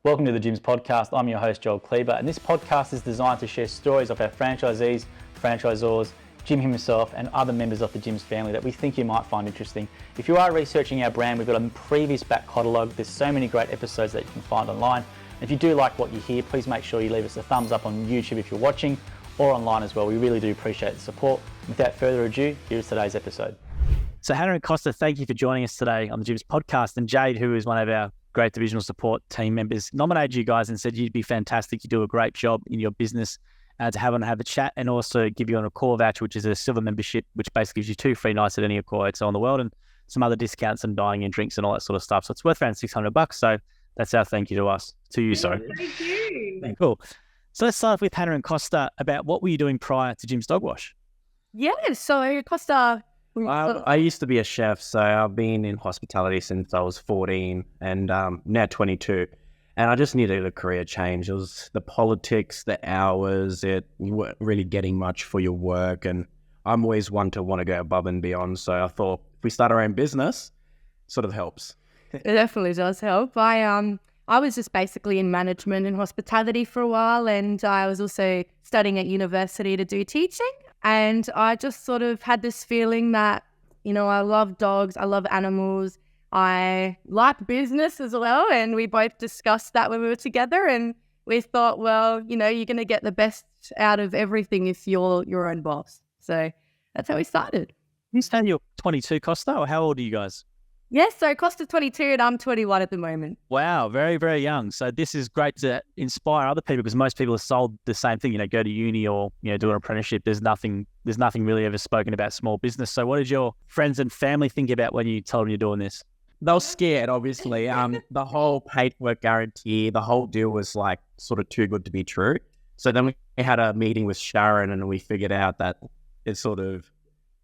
Welcome to the Gyms Podcast. I'm your host, Joel Kleber, and this podcast is designed to share stories of our franchisees, franchisors, Jim himself, and other members of the Gyms family that we think you might find interesting. If you are researching our brand, we've got a previous back catalogue. There's so many great episodes that you can find online. And if you do like what you hear, please make sure you leave us a thumbs up on YouTube if you're watching, or online as well. We really do appreciate the support. Without further ado, here's today's episode. So Hannah and Kosta, thank you for joining us today on the Gyms Podcast. And Jade, who is one of our great divisional support team members, nominated you guys and said you'd be fantastic. You do a great job in your business to have a chat, and also give you on a core voucher, which is a silver membership, which basically gives you 2 free nights at any core hotel in the world and some other discounts and dining and drinks and all that sort of stuff. So it's worth around $600. So that's our thank you to you. Sorry. Thank you. Cool. So let's start with Hannah and Kosta about what were you doing prior to Jim's Dog Wash? Yeah, so Kosta. I used to be a chef, so I've been in hospitality since I was 14 and now 22. And I just needed a career change. It was the politics, the hours, you weren't really getting much for your work. And I'm always one to want to go above and beyond. So I thought if we start our own business, it sort of helps. It definitely does help. I was just basically in management and hospitality for a while, and I was also studying at university to do teaching. And I just sort of had this feeling that, you know, I love dogs, I love animals, I like business as well. And we both discussed that when we were together, and we thought, well, you know, you're going to get the best out of everything if you're your own boss. So that's how we started. You said you're 22, Kosta, or how old are you guys? Yes, so Kosta's 22 and I'm 21 at the moment. Wow, very, very young. So this is great to inspire other people, because most people are sold the same thing, you know, go to uni or, you know, do an apprenticeship. There's nothing really ever spoken about small business. So what did your friends and family think about when you told them you're doing this? They were scared, obviously. The whole paperwork guarantee, the whole deal was like sort of too good to be true. So then we had a meeting with Sharon and we figured out that it sort of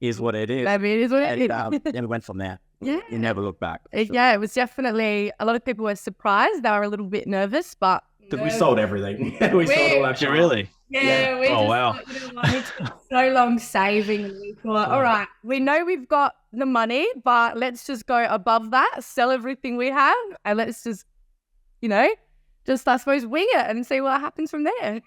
is what it is. Maybe it is what it is. And we went from there. Yeah. You never look back. Yeah, it was definitely, a lot of people were surprised. They were a little bit nervous, but... Because we sold everything. we sold all our Did you really? Yeah, we Oh, just wow. thought, you know what, it's so long saving, and we thought, all right, we know we've got the money, but let's just go above that, sell everything we have, and let's just, you know, just, I suppose, wing it and see what happens from there.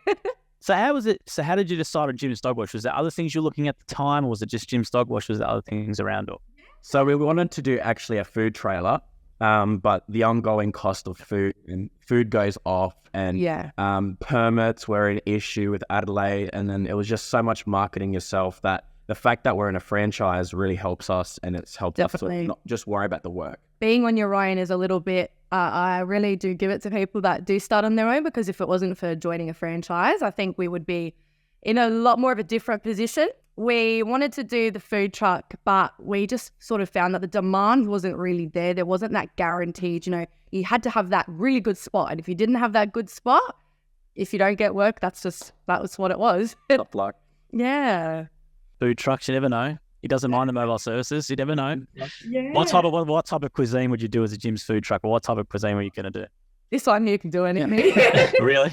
So how was it? So how did you decide on Jim's Dog Wash? Was there other things you were looking at the time, or was it just Jim's Dog Wash? Was there other things around it? So we wanted to do actually a food trailer, but the ongoing cost of food goes off, and permits were an issue with Adelaide, and then it was just so much marketing yourself that the fact that we're in a franchise really helps us, and it's helped us to not just worry about the work. Being on your own is a little bit, I really do give it to people that do start on their own, because if it wasn't for joining a franchise, I think we would be in a lot more of a different position. We wanted to do the food truck, but we just sort of found that the demand wasn't really there. There wasn't that guaranteed, you know, you had to have that really good spot. And if you didn't have that good spot, if you don't get work, that was what it was. Tough luck. Yeah. Food trucks, you never know. He doesn't mind the mobile services. You never know. Yeah. What type of cuisine would you do as a Jim's food truck, or what type of cuisine were you going to do? This one here can do anything. Really?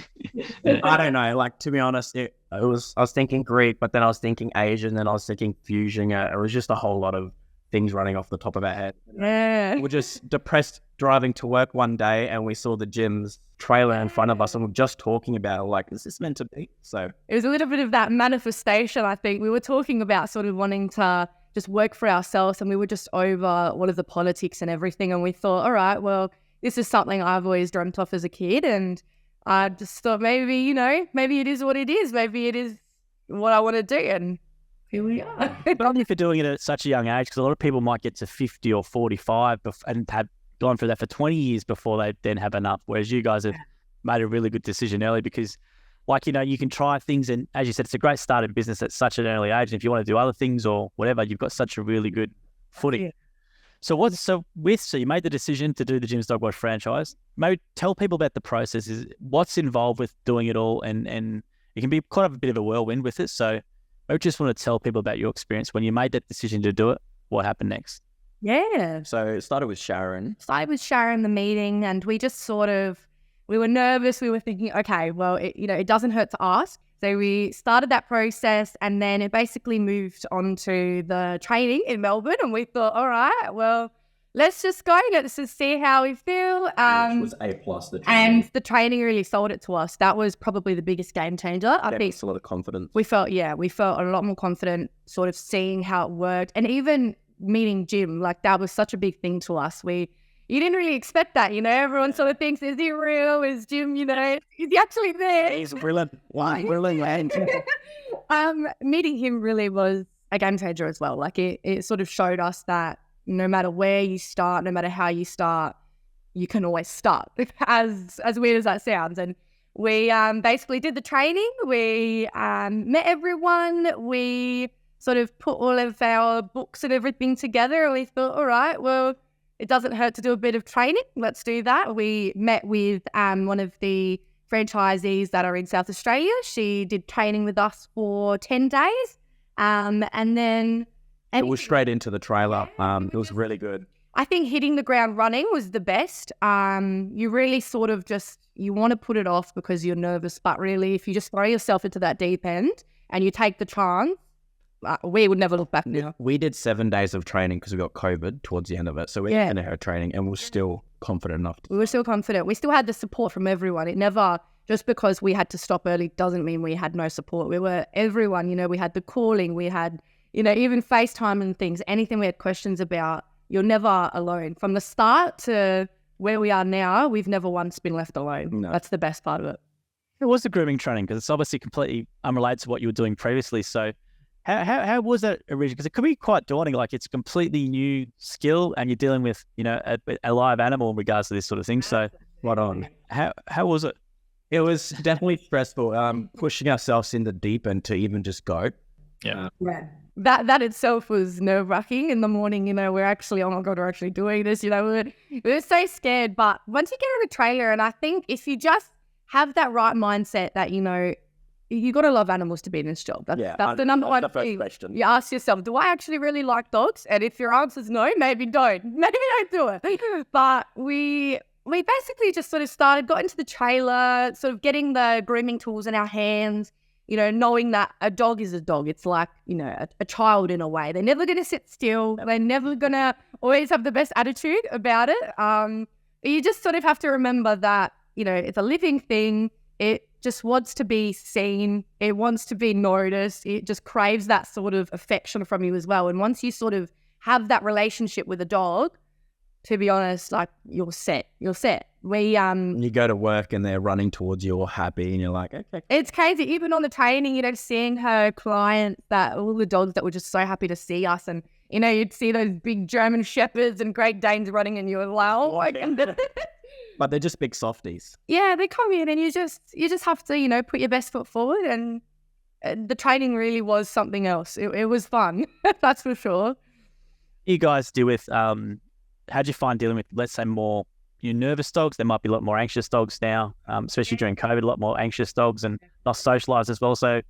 I don't know. Like, to be honest, I was thinking Greek, but then I was thinking Asian, then I was thinking fusion. It was just a whole lot of things running off the top of our head. Yeah. We're just depressed driving to work one day, and we saw the Jim's trailer in front of us, and we're just talking about it, like, is this meant to be? So it was a little bit of that manifestation, I think. We were talking about sort of wanting to just work for ourselves, and we were just over all of the politics and everything, and we thought, all right, well, this is something I've always dreamt of as a kid, and I just thought maybe, you know, maybe it is what it is. Maybe it is what I want to do, and here we are. But only for doing it at such a young age, because a lot of people might get to 50 or 45 and have gone through that for 20 years before they then have enough, whereas you guys have made a really good decision early, because, like, you know, you can try things, and as you said, it's a great start in business at such an early age, and if you want to do other things or whatever, you've got such a really good footing. Yeah. So you made the decision to do the Jim's Dog Wash franchise. Maybe tell people about the process, what's involved with doing it all, and it can be kind of a bit of a whirlwind with it. So maybe just want to tell people about your experience when you made that decision to do it. What happened next? Yeah. So it started with Sharon. The meeting, and we just sort of, we were nervous. We were thinking, okay, well, it doesn't hurt to ask. So we started that process, and then it basically moved on to the training in Melbourne, and we thought, all right, well, let's just go. Let's just see how we feel. Which was A+. And the training really sold it to us. That was probably the biggest game changer. I think a lot of confidence. we felt a lot more confident sort of seeing how it worked. And even meeting Jim, like that was such a big thing to us. You didn't really expect that, everyone sort of thinks, is he real? Is Jim, is he actually there? He's brilliant. Why? Brilliant. Meeting him really was a game changer as well. Like it sort of showed us that no matter where you start, no matter how you start, you can always start, as weird as that sounds. And we basically did the training. We met everyone. We sort of put all of our books and everything together. And we thought, all right, well, it doesn't hurt to do a bit of training. Let's do that. We met with one of the franchisees that are in South Australia. She did training with us for 10 days. And then... It was straight into the trailer. It was really good. I think hitting the ground running was the best. You really sort of you want to put it off because you're nervous. But really, if you just throw yourself into that deep end and you take the chance, we would never look back now. We did 7 days of training because we got COVID towards the end of it. So we ended our training and we were still confident enough. We were still confident. We still had the support from everyone. It never, just because we had to stop early doesn't mean we had no support. We were everyone, we had the calling, we had, even FaceTime and things, anything we had questions about, you're never alone. From the start to where we are now, we've never once been left alone. No. That's the best part of it. It was the grooming training because it's obviously completely unrelated to what you were doing previously. So how was that originally? Because it could be quite daunting. Like it's a completely new skill and you're dealing with, a live animal in regards to this sort of thing. So right on. How was it? It was definitely stressful. Pushing ourselves in the deep end to even just go. Yeah. That itself was nerve-wracking in the morning. We're actually, oh my God, we're actually doing this. We were so scared. But once you get on a trailer, and I think if you just have that right mindset that, you got to love animals to be in this job. That's the number one thing. Question. You ask yourself, do I actually really like dogs? And if your answer is no, maybe don't. Maybe don't do it. But we basically just sort of got into the trailer, sort of getting the grooming tools in our hands, knowing that a dog is a dog. It's like, a child in a way. They're never going to sit still. They're never going to always have the best attitude about it. You just sort of have to remember that, it's a living thing. It just wants to be seen. It wants to be noticed. It just craves that sort of affection from you as well. And once you sort of have that relationship with a dog, to be honest, like you're set. You go to work and they're running towards you all happy and you're like, okay. It's crazy. Even on the training, seeing her clients, that all the dogs that were just so happy to see us, and you'd see those big German Shepherds and Great Danes running and you're like, oh my God. But they're just big softies. Yeah, they come in and you just have to, put your best foot forward, and the training really was something else. It was fun. That's for sure. You guys deal with, how'd you find dealing with, let's say, more nervous dogs? There might be a lot more anxious dogs now, especially during COVID, a lot more anxious dogs and not socialised as well. So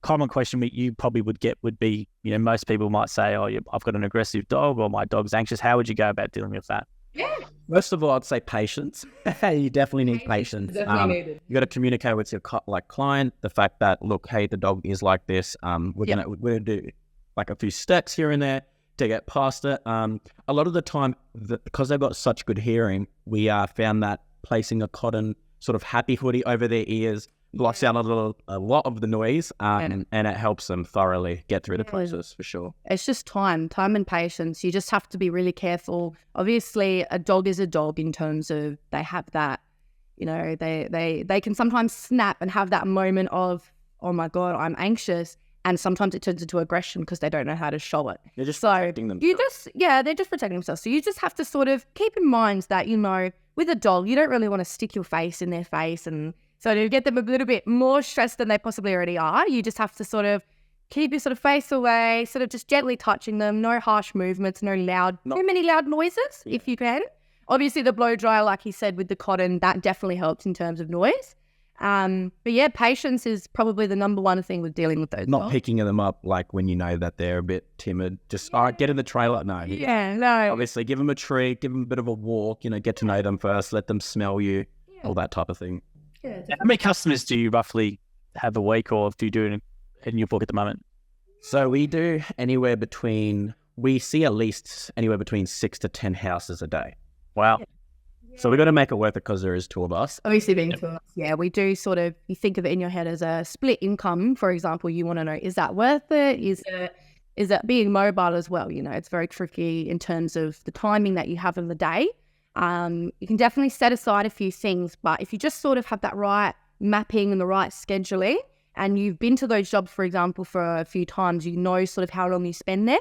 common question you probably would get would be, most people might say, oh, I've got an aggressive dog or my dog's anxious. How would you go about dealing with that? Yeah. First of all, I'd say patience. You definitely need patience. You got to communicate with your client the fact that, look, hey, the dog is like this. We're gonna do like a few steps here and there to get past it. A lot of the time, because they've got such good hearing, we found that placing a cotton sort of happy hoodie over their ears blocks out a lot of the noise, and it helps them thoroughly get through the process for sure. It's just time and patience. You just have to be really careful. Obviously, a dog is a dog in terms of they have that, they can sometimes snap and have that moment of, oh my God, I'm anxious. And sometimes it turns into aggression because they don't know how to show it. They're just protecting themselves. They're just protecting themselves. So you just have to sort of keep in mind that, with a dog, you don't really want to stick your face in their face. And so to get them a little bit more stressed than they possibly already are, you just have to sort of keep your sort of face away, sort of just gently touching them, no harsh movements, too many loud noises if you can. Obviously the blow dryer, like he said, with the cotton, that definitely helps in terms of noise. But yeah, patience is probably the number one thing with dealing with those Not dogs. picking them up like when you know that they're a bit timid. Just, all right, get in the trailer. No. Yeah, no. Obviously, give them a treat, give them a bit of a walk, get to know them first, let them smell you, all that type of thing. Yeah, how many customers do you roughly have a week, or do you do in your book at the moment? So we do anywhere between we see at least anywhere between 6 to 10 houses a day. Wow. So we've got to make it worth it because there is 2 of us. Obviously being to us, yeah, we do sort of, you think of it in your head as a split income. For example, you want to know, is that worth it? Is it being mobile as well? You know, it's very tricky in terms of the timing that you have in the day. You can definitely set aside a few things, but if you just sort of have that right mapping and the right scheduling, and you've been to those jobs, for example, for a few times, you know sort of how long you spend there.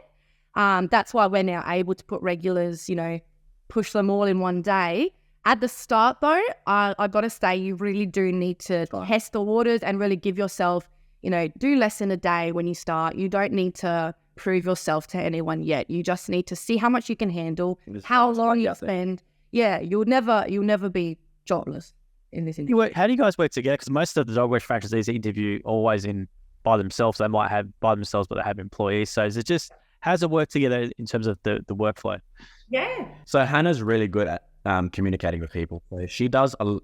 That's why we're now able to put regulars, you know, push them all in one day. At the start, though, I got to say, you really do need to test the waters and really give yourself, you know, do less than a day when you start. You don't need to prove yourself to anyone yet. You just need to see how much you can handle, how long you spend. Yeah, you'll never be jobless in this industry. How do you guys work together? Because most of the dog wash franchisees interview always by themselves. They might have by themselves, but they have employees. So is it just, how does it work together in terms of the workflow? Yeah. So Hannah's really good at communicating with people. So she does a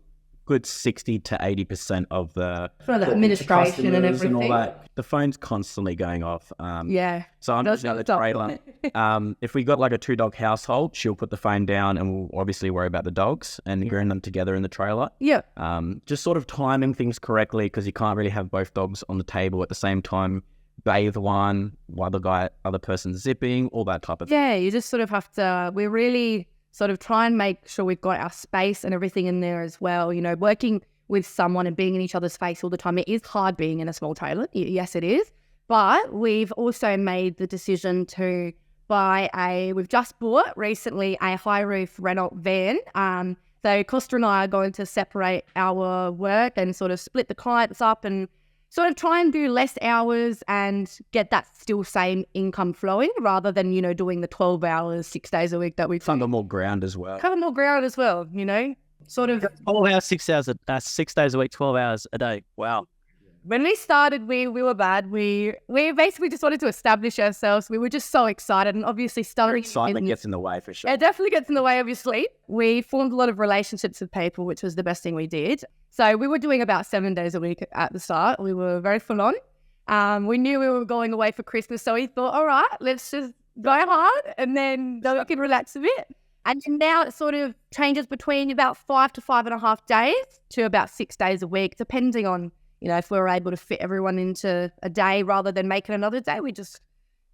good 60 to 80% of the administration and everything. all that. The phone's constantly going off. Yeah. So I'm just at the trailer. If we got like a 2-dog household, she'll put the phone down and we'll obviously worry about the dogs and groom them together in the trailer. Yeah. Just sort of timing things correctly because you can't really have both dogs on the table at the same time. Bathe one while the other person's zipping, all that type of thing. Yeah, you just sort of have to, we really sort of try and make sure we've got our space and everything in there as well. You know, working with someone and being in each other's face all the time, it is hard being in a small trailer. Yes, it is. But we've also made the decision to we've just bought recently a high roof Renault van. So Kosta and I are going to separate our work and sort of split the clients up and sort of try and do less hours and get that still same income flowing rather than, you know, doing the 12 hours, 6 days a week that we cover more ground as well. Cover more ground as well, you know, sort of. 12 hours, 6 hours, 6 days a week, 12 hours a day. Wow. When we started, we were bad. We basically just wanted to establish ourselves. We were just so excited, and obviously starting. Excitement gets in the way for sure. It definitely gets in the way of your sleep. We formed a lot of relationships with people, which was the best thing we did. So we were doing about 7 days a week at the start. We were very full on. We knew we were going away for Christmas, so we thought, all right, let's just go hard, and then we can relax a bit. And now it sort of changes between about 5 to 5.5 days to about 6 days a week, depending on, you know, if we were able to fit everyone into a day rather than make it another day, we just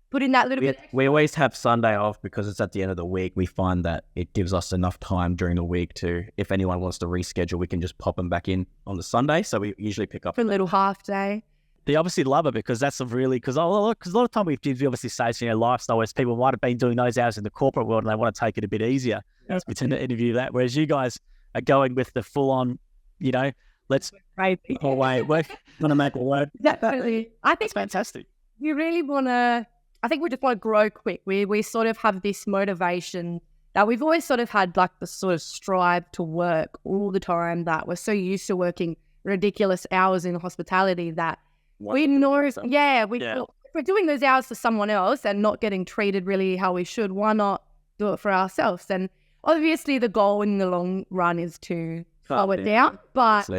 put in that little bit. We always have Sunday off because it's at the end of the week. We find that it gives us enough time during the week to, if anyone wants to reschedule, we can just pop them back in on the Sunday. So we usually pick up a little half day. They obviously love it because that's because a lot of time we obviously say, you know, lifestyle where people might have been doing those hours in the corporate world and they want to take it a bit easier. Yeah. We tend to interview that, whereas you guys are going with the full on, you know, let's right. Oh wait, we're gonna make it work. Definitely. I think it's fantastic. You really wanna, I think we just want to grow quick. We sort of have this motivation that we've always sort of had, like the sort of strive to work all the time, that we're so used to working ridiculous hours in hospitality that we know, if we're doing those hours for someone else and not getting treated really how we should, why not do it for ourselves? And obviously the goal in the long run is to slow it down, but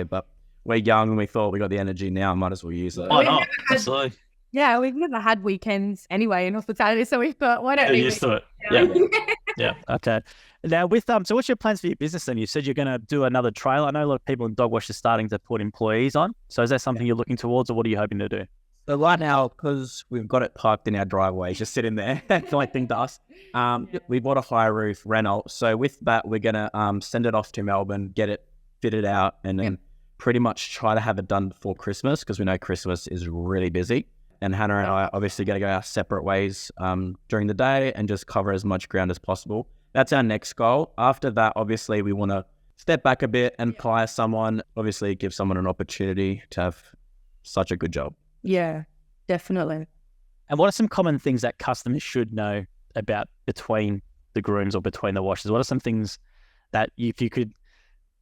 we're young and we thought we got the energy now, might as well use it. Oh, no, absolutely. Yeah, we've never had weekends anyway in hospitality, so we thought, why don't we? Used to it. Yeah. Yeah. Okay. Now, so what's your plans for your business then? You said you're going to do another trailer. I know a lot of people in dog wash are starting to put employees on. So is that something you're looking towards, or what are you hoping to do? So right now, because we've got it parked in our driveway, just sitting there, collecting dust, we bought a high roof Renault. So with that, we're going to send it off to Melbourne, get it fitted out, and then pretty much try to have it done before Christmas, because we know Christmas is really busy. And Hannah and I are obviously going to go our separate ways during the day and just cover as much ground as possible. That's our next goal. After that, obviously, we want to step back a bit and hire someone, obviously give someone an opportunity to have such a good job. Yeah, definitely. And what are some common things that customers should know about between the grooms or between the washers? What are some things that if you could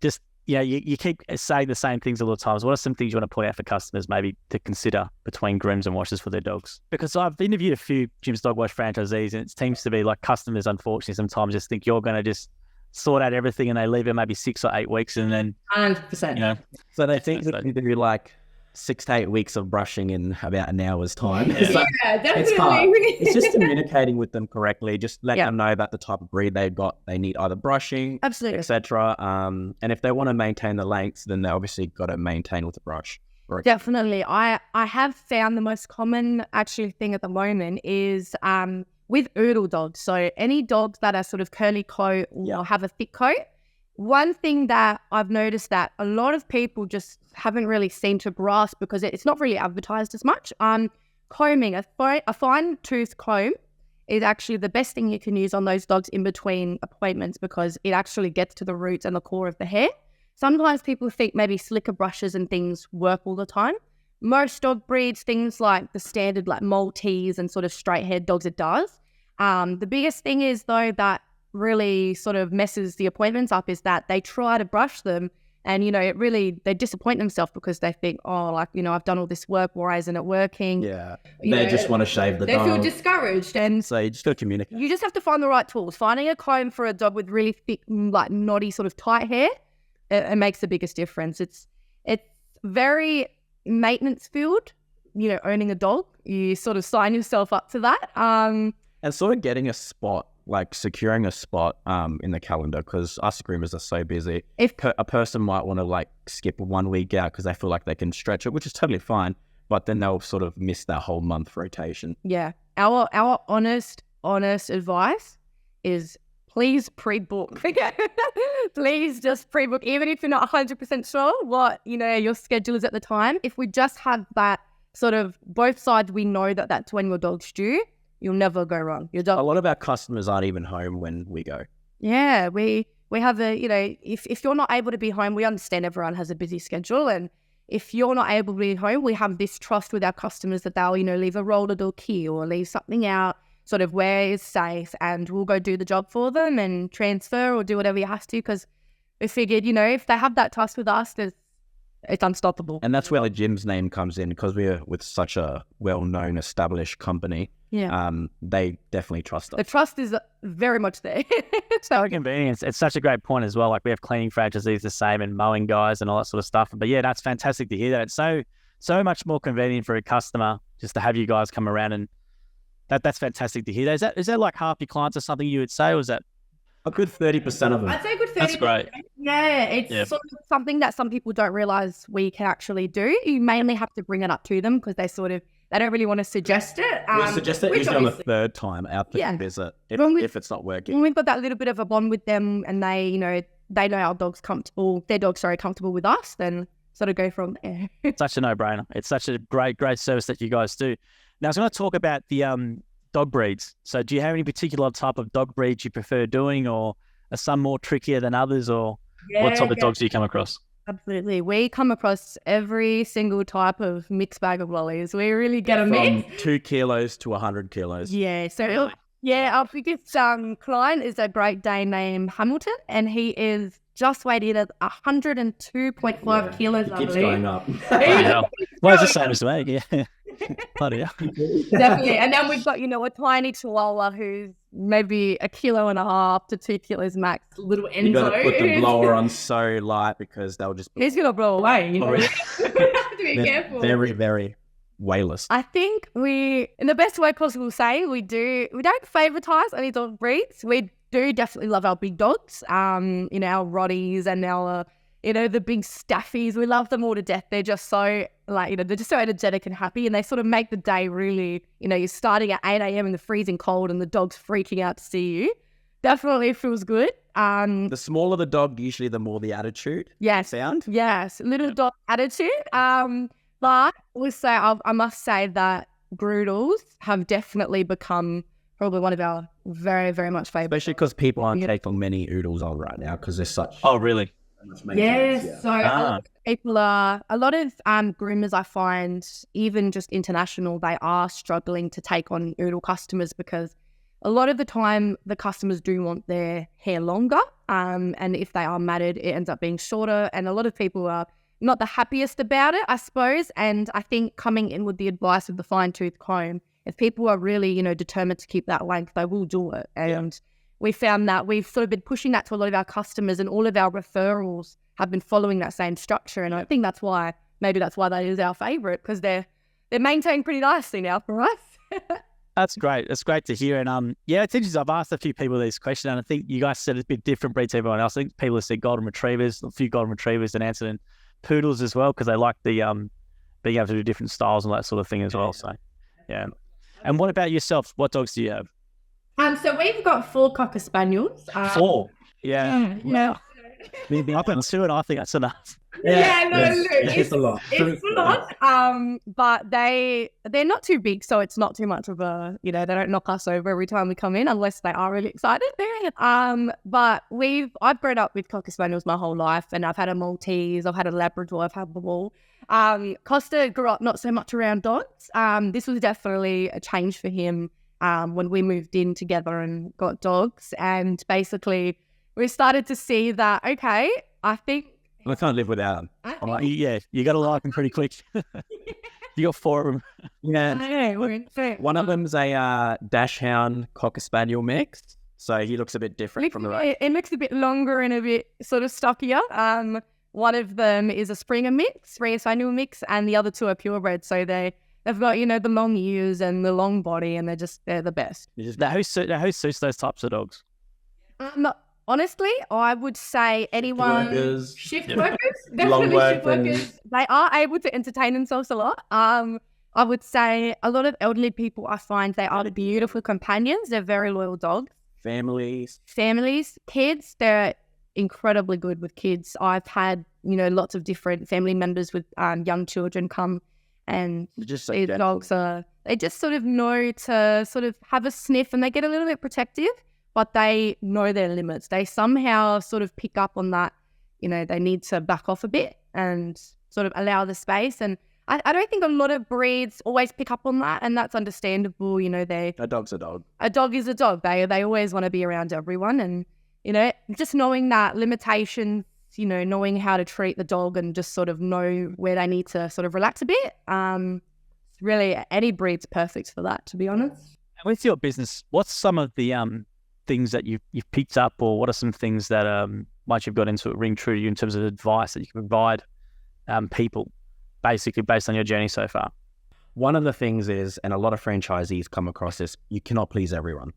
just, you keep saying the same things all the time. What are some things you want to point out for customers maybe to consider between grooms and washers for their dogs? Because I've interviewed a few Jim's Dog Wash franchisees, and it seems to be like customers, unfortunately, sometimes just think you're going to just sort out everything and they leave it maybe 6 or 8 weeks and then 100%. So they think that you do like 6 to 8 weeks of brushing in about an hour's time. Yeah. It's like, definitely. it's hard. It's just communicating with them correctly. Just let them know that the type of breed they've got, they need either brushing, Absolutely. etc. And if they want to maintain the lengths, then they obviously got to maintain with the brush. Definitely. I have found the most common actually thing at the moment is with oodle dogs. So any dogs that are sort of curly coat or have a thick coat. One thing that I've noticed that a lot of people just haven't really seemed to grasp because it's not really advertised as much. Combing, a fine tooth comb is actually the best thing you can use on those dogs in between appointments because it actually gets to the roots and the core of the hair. Sometimes people think maybe slicker brushes and things work all the time. Most dog breeds, things like the standard like Maltese and sort of straight-haired dogs, it does. The biggest thing is though that really sort of messes the appointments up is that they try to brush them and, they disappoint themselves because they think, I've done all this work, why isn't it working? Yeah, they just want to shave the dog. They feel discouraged. And so you just got to communicate. You just have to find the right tools. Finding a comb for a dog with really thick, like knotty sort of tight hair, it makes the biggest difference. It's very maintenance filled, owning a dog. You sort of sign yourself up to that. And sort of getting a spot, like securing a spot in the calendar, because us groomers are so busy. If a person might want to like skip 1 week out because they feel like they can stretch it, which is totally fine, but then they'll sort of miss that whole month rotation. Yeah. Our honest advice is please pre-book. Please just pre-book, even if you're not 100% sure what, your schedule is at the time. If we just have that sort of both sides, we know that that's when your dog's due, you'll never go wrong. Your dog. A lot of our customers aren't even home when we go. Yeah, we have if you're not able to be home, we understand everyone has a busy schedule. And if you're not able to be home, we have this trust with our customers that they'll, leave a roller dog key or leave something out sort of where it's safe, and we'll go do the job for them and transfer or do whatever you have to, because we figured, if they have that trust with us, it's unstoppable. And that's where the gym's name comes in, because we're with such a well-known, established company. Yeah. They definitely trust us. The trust is very much there. So convenient. It's such a great point as well. Like we have cleaning franchisees the same and mowing guys and all that sort of stuff. But yeah, that's fantastic to hear that. It's so much more convenient for a customer just to have you guys come around, and that's fantastic to hear. Is that like half your clients or something you would say, or is that a good 30% of them? I'd say a good 30%. That's great. Yeah, it's sort of something that some people don't realize we can actually do. You mainly have to bring it up to them because they don't really want to suggest it. We suggest it usually on the third time out the visit if it's not working. When we've got that little bit of a bond with them and they know our dog's comfortable, their dog's comfortable with us, then sort of go from there. It's such a no-brainer. It's such a great service that you guys do. Now, I was going to talk about the dog breeds. So do you have any particular type of dog breeds you prefer doing, or are some more trickier than others, or what type of dogs do you come across? Absolutely. We come across every single type of mixed bag of lollies. We really get a mix. From 2 kilos to 100 kilos. Yeah. So, our biggest client is a Great Dane named Hamilton, and he is just weighed at 102.5 kilos. He keeps going up. Well, it's the same as me. Yeah. Bloody hell. Definitely. And then we've got, a tiny Chihuahua who's maybe 1.5 kilos to 2 kilos max. Little Enzo. You got to put the blower on so light because they'll just... He's going to blow away. You have to be careful. Very, very weightless. I think we, in the best way possible, we don't favouritize any dog breeds. We do definitely love our big dogs, our Rotties and our... the big staffies, we love them all to death. They're just so, they're just so energetic and happy, and they sort of make the day really, you're starting at 8 a.m. in the freezing cold and the dog's freaking out to see you. Definitely feels good. The smaller the dog, usually the more the attitude sound. Yes, little dog attitude. But also, I must say that Groodles have definitely become probably one of our very, very much favourite. Especially because people aren't taking many oodles on right now because they're such... Oh, really? Yes, so a lot of groomers, I find, even just international, they are struggling to take on oodle customers because a lot of the time the customers do want their hair longer, and if they are matted, it ends up being shorter, and a lot of people are not the happiest about it, I suppose. And I think coming in with the advice of the fine-tooth comb, if people are really, determined to keep that length, they will do it. And we found that we've sort of been pushing that to a lot of our customers, and all of our referrals have been following that same structure. And I think that's why, maybe that's why that is our favourite, because they're maintained pretty nicely now for us. That's great. That's great to hear. And it's interesting. I've asked a few people this question, and I think you guys said it's a bit different breed to everyone else. I think people have said golden retrievers, a few golden retrievers, and answered in poodles as well, because they like the being able to do different styles and that sort of thing as well. So, yeah. And what about yourself? What dogs do you have? So we've got 4 Cocker Spaniels. 4? Yeah. Yeah. I've got 2, and I think that's enough. Look, it's a lot. It's a lot. But they're not too big, so it's not too much of a, they don't knock us over every time we come in, unless they are really excited. But I've grown up with Cocker Spaniels my whole life, and I've had a Maltese, I've had a Labrador, I've had them all. Costa grew up not so much around dogs. This was definitely a change for him when we moved in together and got dogs, and basically we started to see that, okay, I think I can't live without them. You got to like them pretty quick. You got 4 of them. Yeah. One of them's a Dachshund Cocker Spaniel mix, so he looks a bit different from the rest. It looks a bit longer and a bit sort of stockier. One of them is a Springer mix, Rhea Spaniel mix, and the other 2 are purebred. So they've got, the long ears and the long body, and they're the best. Now, who suits those types of dogs? Honestly, I would say anyone... Shift workers. Definitely shift workers. They are able to entertain themselves a lot. I would say a lot of elderly people, I find they are beautiful companions. They're very loyal dogs. Families. Kids, they're incredibly good with kids. I've had, lots of different family members with young children come, and these dogs they just sort of know to sort of have a sniff, and they get a little bit protective, but they know their limits. They somehow sort of pick up on that, they need to back off a bit and sort of allow the space. And I don't think a lot of breeds always pick up on that, and that's understandable. A dog's a dog. A dog is a dog. They always want to be around everyone, and, just knowing that limitations, knowing how to treat the dog and just sort of know where they need to sort of relax a bit. Really, any breed's perfect for that, to be honest. And with your business, what's some of the things that you've picked up, or what are some things that once you've got into it ring true to you in terms of advice that you can provide people, basically based on your journey so far? One of the things is, and a lot of franchisees come across this, you cannot please everyone.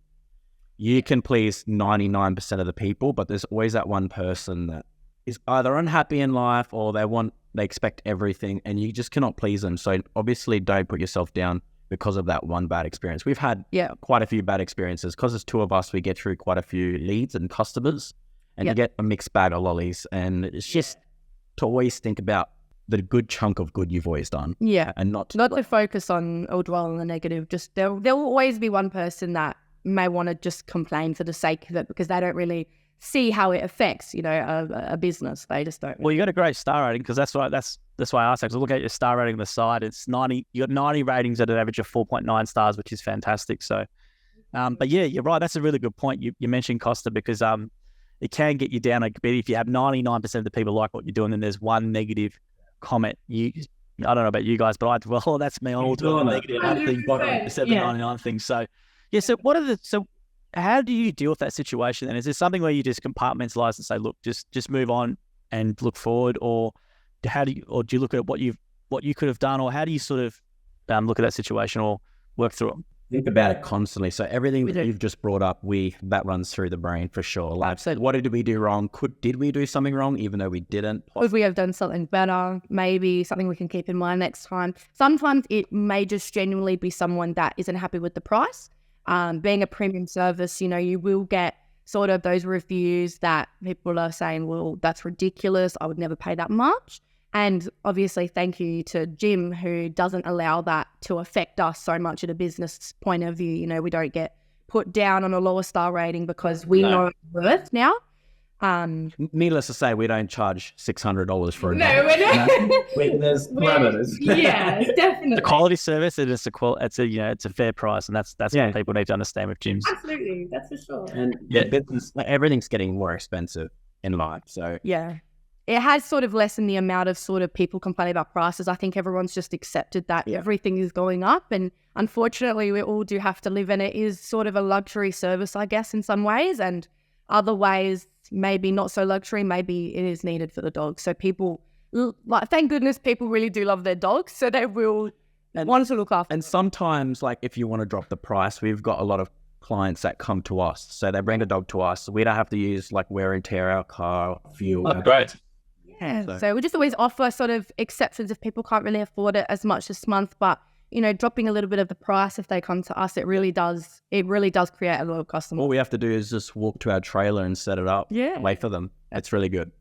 You can please 99% of the people, but there's always that one person that is either unhappy in life or they expect everything, and you just cannot please them. So obviously don't put yourself down because of that one bad experience. We've had quite a few bad experiences. Because there's 2 of us, we get through quite a few leads and customers, and you get a mixed bag of lollies. And it's just to always think about the good chunk of good you've always done. Yeah. And not to focus on or dwell on the negative. Just there will always be one person that may want to just complain for the sake of it, because they don't really see how it affects, a business. They just don't. Well, you got a great star rating, because that's why I asked that. Because look at your star rating on the side. It's 90. You got 90 ratings at an average of 4.9 stars, which is fantastic. So, but yeah, you're right. That's a really good point. You mentioned Costa, because it can get you down a bit if you have 99% of the people like what you're doing, and there's one negative comment. I don't know about you guys, but that's me. I'll do a negative thing, 99 things. So, yeah. So how do you deal with that situation? And is there something where you just compartmentalize and say, look, just move on and look forward, or do you look at what you could have done, or how do you sort of look at that situation or work through it? Think about it constantly. So everything that you've just brought up, that runs through the brain for sure. Like, what did we do wrong? Did we do something wrong, even though we didn't? Would we have done something better? Maybe something we can keep in mind next time. Sometimes it may just genuinely be someone that isn't happy with the price. Being a premium service, you will get sort of those reviews that people are saying, well, that's ridiculous. I would never pay that much. And obviously, thank you to Jim, who doesn't allow that to affect us so much at a business point of view. We don't get put down on a lower star rating because we know it's worth now. Needless to say, we don't charge $600 for a no, we're not. There's parameters. Yeah, definitely. The quality service, it's a fair price, and that's what people need to understand with gyms. Absolutely, that's for sure. And everything's getting more expensive in life, so it has sort of lessened the amount of sort of people complaining about prices. I think everyone's just accepted that everything is going up, and unfortunately, we all do have to live in it. It is sort of a luxury service, I guess, in some ways, and other ways maybe not so luxury. Maybe it is needed for the dog. So people like, thank goodness people really do love their dogs, so they will want to look after. And sometimes, like, if you want to drop the price, we've got a lot of clients that come to us. So they bring the dog to us. We don't have to use like wear and tear our car, fuel. Oh, great. Yeah. So we just always offer sort of exceptions if people can't really afford it as much this month, but dropping a little bit of the price if they come to us, it really does create a lot of customers. All we have to do is just walk to our trailer and set it up. Yeah. Wait for them. It's really good.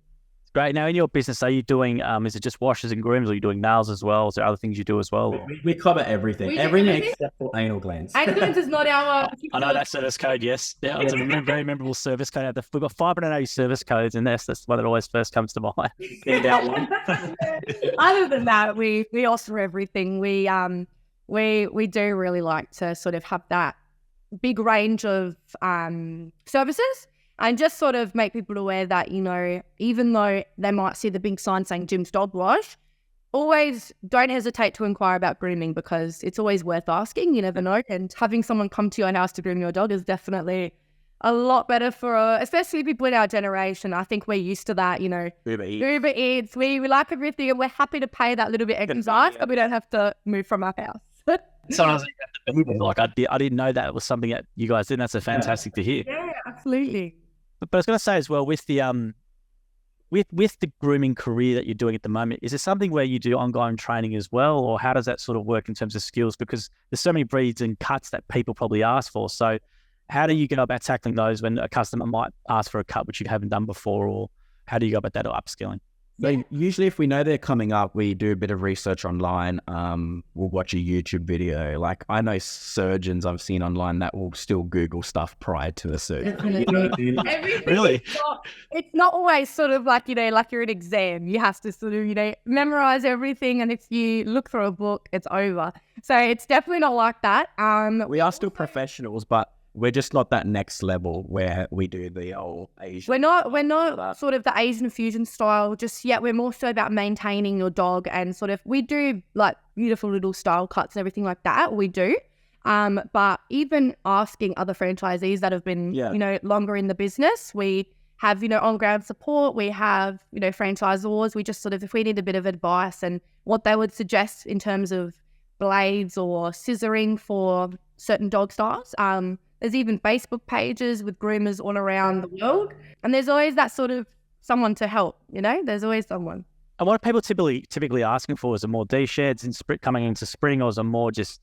Great. Now, in your business, are you doing, is it just washes and grooms, or are you doing nails as well? Is there other things you do as well? We cover everything. Everything except for anal glands. Anal glands is not our... I know that service code, yes. Yeah, it's a very memorable service code. We've got 580 service codes in there, so that's the one that always first comes to mind. Standout one. Other than that, we offer everything. We do really like to sort of have that big range of services. And just sort of make people aware that, even though they might see the big sign saying Jim's Dog Wash, always don't hesitate to inquire about grooming, because it's always worth asking. You never know. And having someone come to your house to groom your dog is definitely a lot better for, especially people in our generation. I think we're used to that, Uber Eats. We like everything, and we're happy to pay that little bit extra so we don't have to move from our house. Sometimes like I didn't know that was something that you guys did. That's fantastic to hear. Yeah, absolutely. But I was going to say as well, with the with the grooming career that you're doing at the moment, is it something where you do ongoing training as well, or how does that sort of work in terms of skills? Because there's so many breeds and cuts that people probably ask for. So how do you go about tackling those when a customer might ask for a cut which you haven't done before, or how do you go about that upskilling? So usually if we know they're coming up, we do a bit of research online. We'll watch a YouTube video. Like, I know surgeons I've seen online that will still Google stuff prior to the surgery. Really? It's not always sort of like, like you're an exam. You have to sort of, memorize everything. And if you look through a book, it's over. So it's definitely not like that. We are still professionals, but we're just not that next level where we do the old Asian. We're not sort of the Asian fusion style just yet. We're more so about maintaining your dog, and sort of, we do like beautiful little style cuts and everything like that. We do. But even asking other franchisees that have been, longer in the business, we have, on-ground support. We have, franchisors. We just sort of, if we need a bit of advice and what they would suggest in terms of blades or scissoring for certain dog styles. There's even Facebook pages with groomers all around the world. And there's always that sort of someone to help, there's always someone. And what are people typically asking for? Is it more D-sheds coming into spring, or is it more just,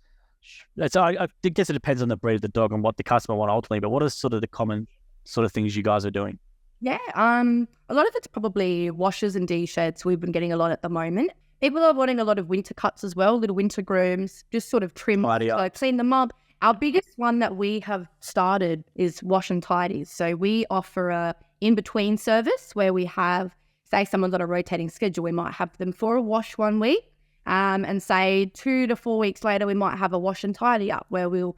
I guess it depends on the breed of the dog and what the customer wants ultimately, but what are sort of the common sort of things you guys are doing? Yeah, a lot of it's probably washes and D-sheds. We've been getting a lot at the moment. People are wanting a lot of winter cuts as well, little winter grooms, just sort of trim, so clean them up. Our biggest one that we have started is wash and tidies. So we offer a in-between service where we have, say someone's on a rotating schedule, we might have them for a wash 1 week, and say 2 to 4 weeks later, we might have a wash and tidy up where we'll,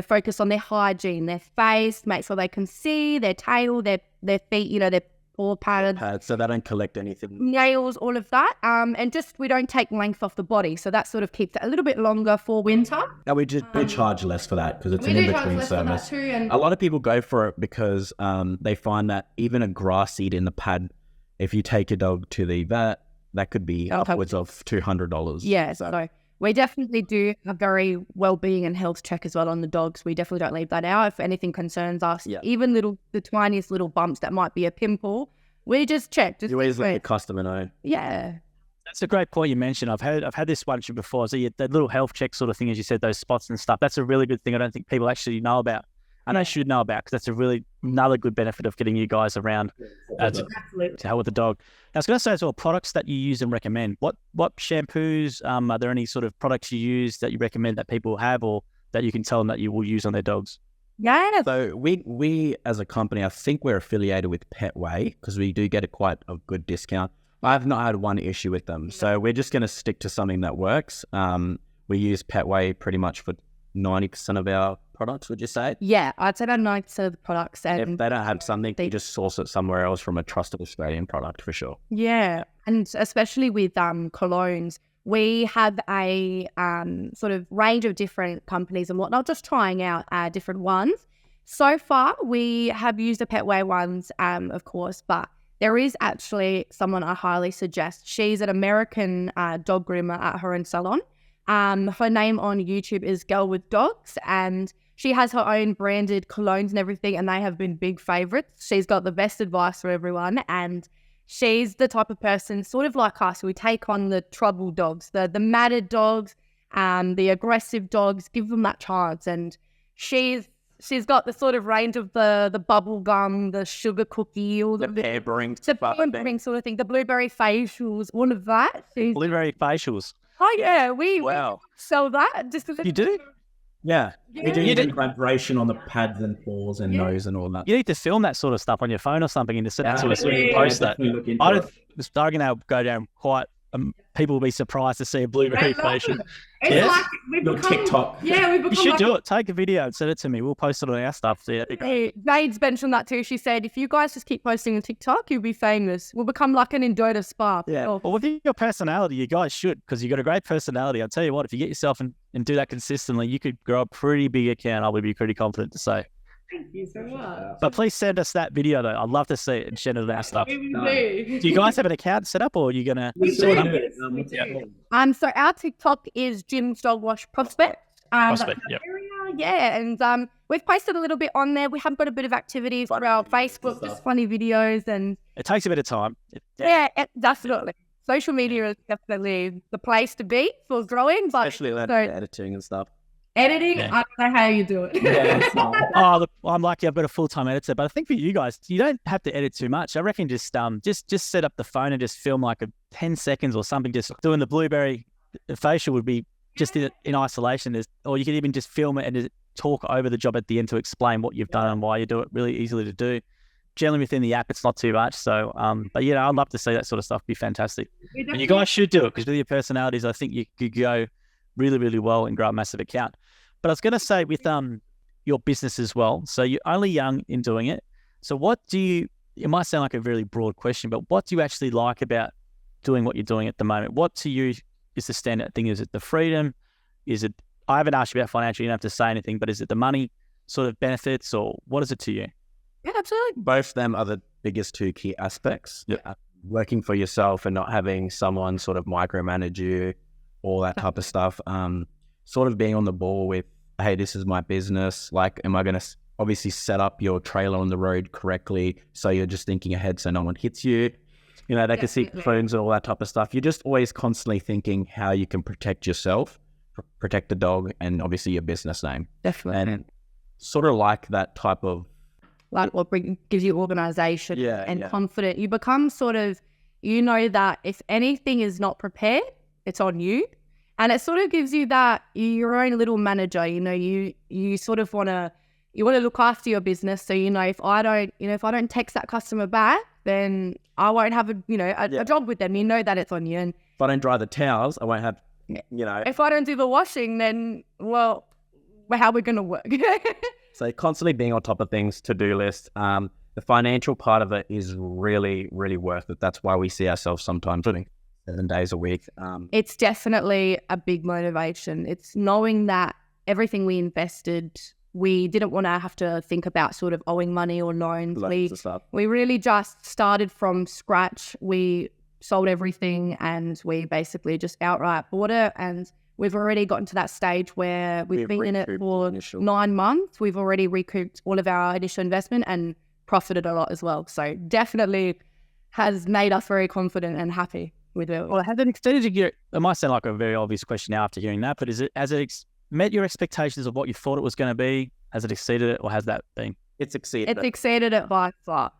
focus on their hygiene, their face, make sure they can see, their tail, their feet, their paw pads. So they don't collect anything. Nails, all of that. And just, we don't take length off the body. So that sort of keeps it a little bit longer for winter. No, we charge less for that because it's an in-between service. A lot of people go for it because they find that even a grass seed in the pad, if you take your dog to the vet, that could be upwards of $200. Yeah, so we definitely do a very well-being and health check as well on the dogs. We definitely don't leave that out. If anything concerns us, even the tiniest little bumps that might be a pimple, we just check. You always let the customer know. Yeah. That's a great point you mentioned. I've had this one before. So that little health check sort of thing, as you said, those spots and stuff, that's a really good thing I don't think people actually know about. And they should know about, because that's a really another good benefit of getting you guys around to help with the dog. Now, I was going to say as well, products that you use and recommend. What shampoos, are there any sort of products you use that you recommend that people have, or that you can tell them that you will use on their dogs? Yeah. So we as a company, I think we're affiliated with Petway because we do get quite a good discount. I've not had one issue with them. So we're just going to stick to something that works. We use Petway pretty much for 90% of our products, would you say? Yeah, I'd say about 90% of the products. And if they don't have something, you just source it somewhere else from a trusted Australian product for sure. Yeah, and especially with colognes, we have a sort of range of different companies and whatnot, just trying out different ones. So far, we have used the Petway ones, of course, but there is actually someone I highly suggest. She's an American dog groomer at her own salon. Her name on YouTube is Girl with Dogs, and she has her own branded colognes and everything, and they have been big favorites. She's got the best advice for everyone, and she's the type of person, sort of like us, who take on the troubled dogs, the matted dogs, the aggressive dogs, give them that chance. And she's got the sort of range of the bubble gum, the sugar cookie, all the pampering, sort of thing, the blueberry facials, all of that. Blueberry facials. Oh yeah, we sell that. You do? Yeah. We do vibration on the pads and paws and nose and all that. You need to film that sort of stuff on your phone or something and just sort of Yeah, post that. definitely look I into don't. It's starting to go down quite. People will be surprised to see a blueberry facial. It's Yes? like we've Your become, TikTok. Yeah, we've become You should like, do it. Take a video and send it to me. We'll post it on our stuff. So yeah. Nade's mentioned that too. She said, if you guys just keep posting on TikTok, you'll be famous. We'll become like an Indota spa. Yeah. Oh, Well, with your personality, you guys should, because you've got a great personality. I'll tell you what, if you get yourself and do that consistently, you could grow a pretty big account, I would be pretty confident to say. thank you so much. But please send us that video, though. I'd love to see it and share it with our stuff. We No. do. Do you guys have an account set up, or are you going to... We do. do. So our TikTok is Jim's Dog Wash Prospect. Prospect, yep. Yeah, and we've posted a little bit on there. We have got a bit of activity for our Facebook, just funny videos, and It takes a bit of time. definitely. Social media is definitely the place to be for growing, but Especially that so- editing and stuff. editing, Yeah. I don't know how you do it. Yeah, it's not. Oh, look, I'm lucky I've got a full-time editor, but I think for you guys, you don't have to edit too much. I reckon just set up the phone and just film like 10 seconds or something. Just doing the blueberry facial would be just in isolation. Or you could even just film it and just talk over the job at the end to explain what you've done and why you do it. Really easily to do. Generally within the app, it's not too much. So, but you know, I'd love to see that sort of stuff. Be fantastic. And you guys should do it, because with your personalities, I think you could go really, really well and grow a massive account. But I was going to say with your business as well. So you're only young in doing it. So it might sound like a really broad question, but what do you actually like about doing what you're doing at the moment? What to you is the standout thing? Is it the freedom? Is it, I haven't asked you about financial, you don't have to say anything, but is it the money sort of benefits, or what is it to you? Yeah, absolutely. Both of them are the biggest two key aspects. Yeah. Working for yourself and not having someone sort of micromanage you, all that type of stuff. Sort of being on the ball with, hey, this is my business. Like, am I going to obviously set up your trailer on the road correctly so you're just thinking ahead so no one hits you? You know, they can see Definitely. phones and all that type of stuff. You're just always constantly thinking how you can protect yourself, protect the dog, and obviously your business name. Definitely. And sort of like that type of, Like what gives you organization and yeah. confident. You become sort of, you know that if anything is not prepared, it's on you. And it sort of gives you that, your own little manager, you know, you sort of want to look after your business. So, you know, if I don't text that customer back, then I won't have a job with them. You know that it's on you. And if I don't dry the towels, I won't have, you know. if I don't do the washing, then, well, how are we going to work? So constantly being on top of things, to-do list. The financial part of it is really, really worth it. That's why we see ourselves sometimes doing 7 days a week. It's definitely a big motivation. It's knowing that everything we invested, we didn't want to have to think about sort of owing money or loans. Loads of stuff. We really just started from scratch. We sold everything and we basically just outright bought it. And we've already gotten to that stage where we've been in it recouped for initial. 9 months. We've already recouped all of our initial investment and profited a lot as well. So definitely has made us very confident and happy with it. Well, has it exceeded it might sound like a very obvious question now after hearing that, but has it met your expectations of what you thought it was going to be? Has it exceeded it, or has that been? It's exceeded. It's exceeded it by far.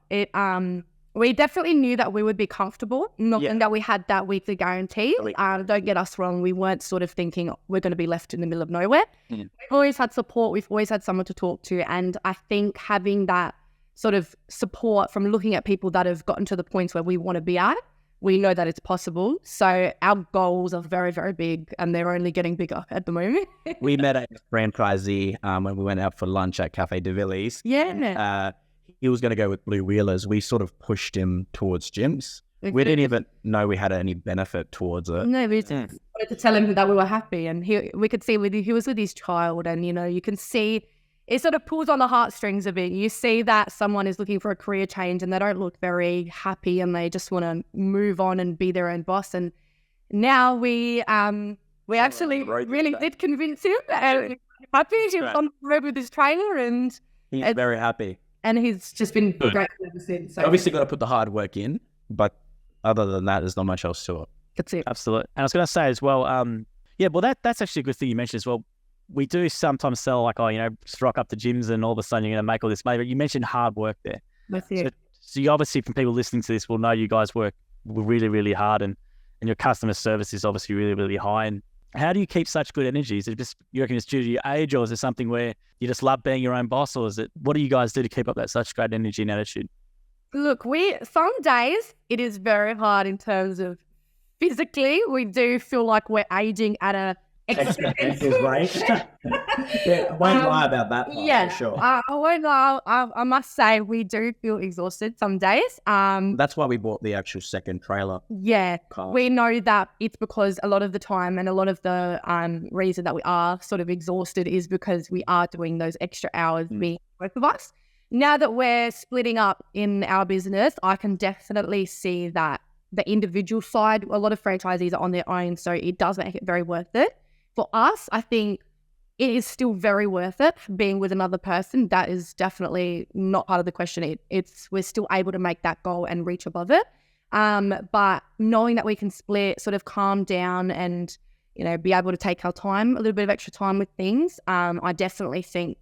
We definitely knew that we would be comfortable, not that we had that weekly guarantee. Don't get us wrong, we weren't sort of thinking we're going to be left in the middle of nowhere. Yeah. We've always had support. We've always had someone to talk to. And I think having that sort of support from looking at people that have gotten to the points where we want to be at, we know that it's possible. So our goals are very, very big, and they're only getting bigger at the moment. We met a franchisee when we went out for lunch at Cafe de Villiers. Yeah. He was going to go with Blue Wheelers. We sort of pushed him towards gyms. We didn't even know we had any benefit towards it. No, we just wanted to tell him that we were happy, and we could see he was with his child, and you know, you can see it sort of pulls on the heartstrings a bit. You see that someone is looking for a career change and they don't look very happy and they just want to move on and be their own boss. And now we actually really did convince him, and happy he's on the road with his trainer, and He's very happy. And he's just been great ever since. So Obviously, got to put the hard work in, but Other than that, there's not much else to it. that's it. Absolutely. And I was going to say as well, that's actually a good thing you mentioned as well. We do sometimes sell like, just rock up to gyms and all of a sudden you're going to make all this money. But you mentioned hard work there. That's it. So you obviously, from people listening to this, will know you guys work really, really hard, and your customer service is obviously really, really high. And how do you keep such good energy? Is it just, you reckon it's due to your age, or is it something where you just love being your own boss, or is it, what do you guys do to keep up that such great energy and attitude? Look, some days it is very hard in terms of physically. We do feel like we're aging at a exponential rate. Yeah, I won't lie about that part, yeah, for sure. I won't lie. I must say we do feel exhausted some days. That's why we bought the actual second trailer. Yeah, car. we know that it's because a lot of the time and a lot of the reason that we are sort of exhausted is because we are doing those extra hours being both of us. Now that we're splitting up in our business, I can definitely see that the individual side, a lot of franchisees are on their own, so it does make it very worth it. For us, I think it is still very worth it being with another person. That is definitely not part of the question. We're still able to make that goal and reach above it. But knowing that we can split, sort of calm down and, be able to take our time, a little bit of extra time with things, I definitely think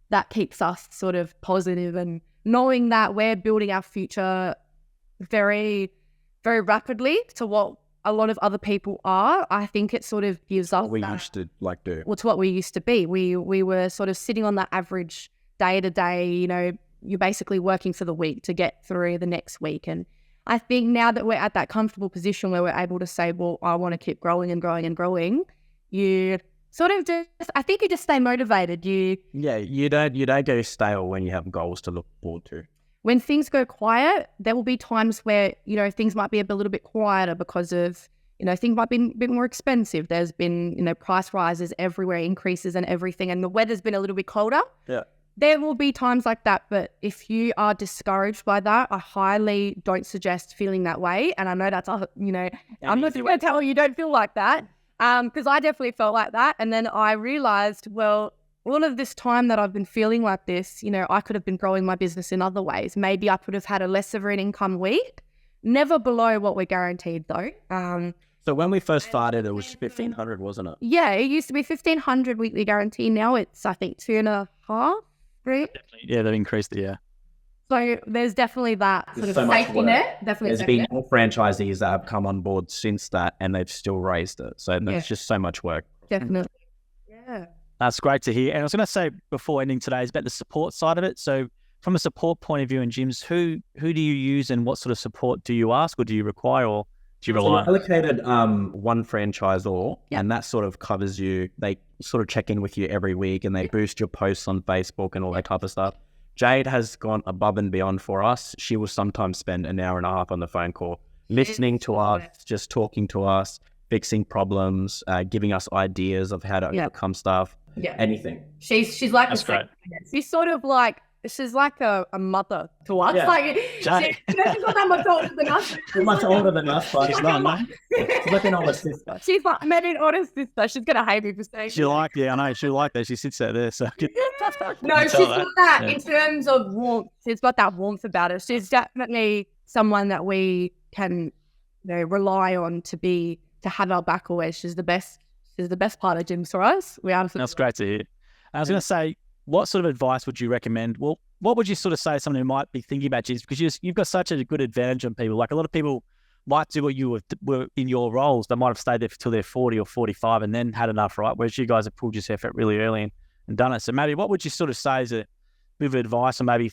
that keeps us sort of positive, and knowing that we're building our future very, very rapidly to what a lot of other people are. I think it sort of gives us What we used to do. Well, to what we used to be. We were sort of sitting on that average day to day, you're basically working for the week to get through the next week. And I think now that we're at that comfortable position where we're able to say, well, I want to keep growing and growing and growing, you sort of I think you just stay motivated. You don't go stale when you have goals to look forward to. When things go quiet, there will be times where, things might be a little bit quieter because of, things might be a bit more expensive. There's been, price rises everywhere, increases and everything, and the weather's been a little bit colder. Yeah. There will be times like that, but if you are discouraged by that, I highly don't suggest feeling that way. And I know that's, I'm not going to tell you don't feel like that, because I definitely felt like that. And then I realized, well, all of this time that I've been feeling like this, I could have been growing my business in other ways. Maybe I could have had a less of an income week, never below what we're guaranteed though. So when we first started, it was 1,500, wasn't it? Yeah, it used to be 1,500 weekly guarantee. Now it's, I think, 2.5, right? Yeah, they've increased it, yeah. So there's definitely that sort There's of so much safety work. net. Definitely. There's been more franchisees that have come on board since that, and they've still raised it. So that's just so much work. Definitely. Yeah. That's great to hear. And I was going to say before ending today is about the support side of it. So from a support point of view in gyms, who do you use and what sort of support do you ask or do you require, or do you So rely we on? allocated One franchisor, and that sort of covers you. They sort of check in with you every week, and they boost your posts on Facebook and all that type of stuff. Jade has gone above and beyond for us. She will sometimes spend an hour and a half on the phone call, listening to us, just talking to us, fixing problems, giving us ideas of how to overcome stuff. Yeah. anything. She's like That's great. She's sort of like, she's like a mother to us. Yeah. Like Jade. she's not that much older than us. She's much older than us, but She's not, no. she's like an older sister. She's like maybe an older sister. She's gonna hate me for saying She I know, she like that. She sits out there. So no, can she's tell got that. that Yeah. in terms of warmth. She's got that warmth about her. She's definitely someone that we can, rely on to have our back always. She's the best part of gyms for us. We absolutely. that's great to hear. I was going to say, what sort of advice would you recommend? Well, what would you sort of say to someone who might be thinking about gyms? Because you've got such a good advantage on people. Like a lot of people might do what you were in your roles. They might have stayed there till they're 40 or 45 and then had enough, right? Whereas you guys have pulled yourself out really early and done it. So maybe what would you sort of say as a bit of advice, or maybe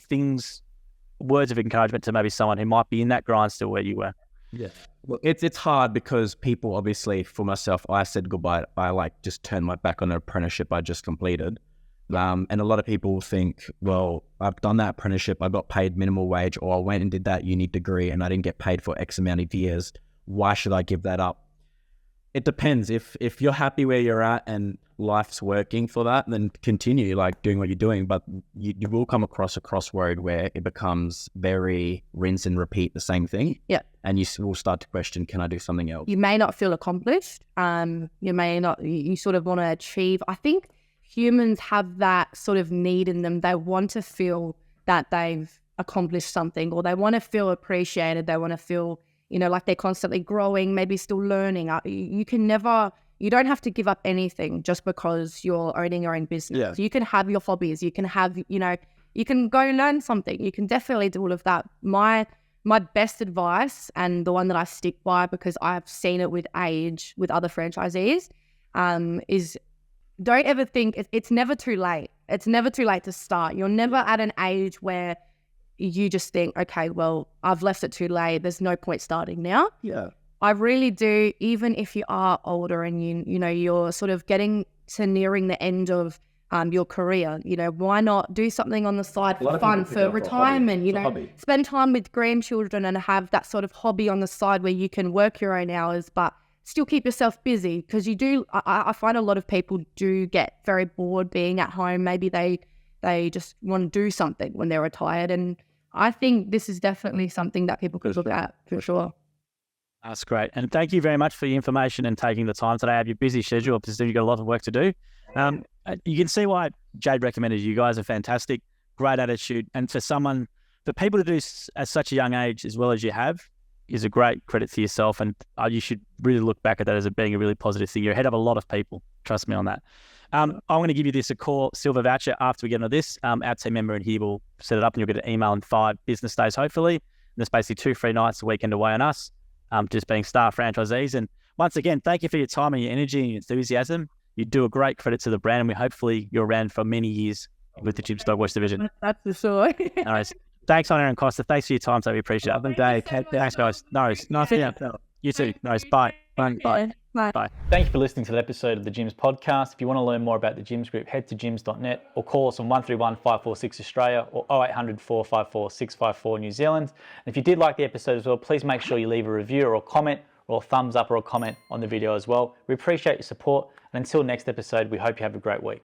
words of encouragement to maybe someone who might be in that grind still where you were? Yeah. Well, it's hard because people, obviously, for myself, I said goodbye. I just turned my back on the apprenticeship I just completed. And a lot of people think, well, I've done that apprenticeship, I got paid minimal wage, or I went and did that uni degree and I didn't get paid for X amount of years. Why should I give that up? It depends. If you're happy where you're at and life's working for that, then continue like doing what you're doing. But you will come across a crossroad where it becomes very rinse and repeat the same thing. Yeah. And you will start to question, can I do something else? You may not feel accomplished. You may not, you sort of want to achieve. I think humans have that sort of need in them. They want to feel that they've accomplished something, or they want to feel appreciated. They want to feel, like they're constantly growing, maybe still learning. You don't have to give up anything just because you're owning your own business. Yeah. You can have your hobbies. You can have, you can go learn something. You can definitely do all of that. My best advice, and the one that I stick by because I've seen it with age with other franchisees, is don't ever think it's never too late. It's never too late to start. You're never at an age where you just think, okay, well, I've left it too late. There's no point starting now. Yeah. I really do, even if you are older and you're sort of getting to nearing the end of your career, why not do something on the side for fun, for retirement, spend time with grandchildren and have that sort of hobby on the side where you can work your own hours, but still keep yourself busy, because I find a lot of people do get very bored being at home. Maybe they just want to do something when they're retired. And I think this is definitely something that people could look at for sure. That's great. And thank you very much for the information and taking the time today. I have your busy schedule because you've got a lot of work to do. You can see why Jade recommended you. You guys are fantastic, great attitude. And for people to do at such a young age as well as you have is a great credit to yourself. And you should really look back at that as being a really positive thing. You're ahead of a lot of people. Trust me on that. I'm going to give you this a call silver voucher after we get into this. Our team member in here will set it up and you'll get an email in 5 business days, hopefully. And there's basically 2 free nights a weekend away on us, just being star franchisees. And once again, thank you for your time and your energy and your enthusiasm. You do a great credit to the brand, and hopefully you're around for many years with the Jim's Dog Wash division. That's for sure. All right. Thanks, Hannah and Kosta. Thanks for your time, so we appreciate it. Have a day. Thanks, guys. No worries. Nice to see you. You too. No worries. Bye. Bye. Bye. Thank you for listening to the episode of the Gyms podcast. If you want to learn more about the Gyms Group, head to gyms.net or call us on 131 546 Australia or 0800 454 654 New Zealand. And if you did like the episode as well, please make sure you leave a review or a comment or a thumbs up or a comment on the video as well. We appreciate your support. And until next episode, we hope you have a great week.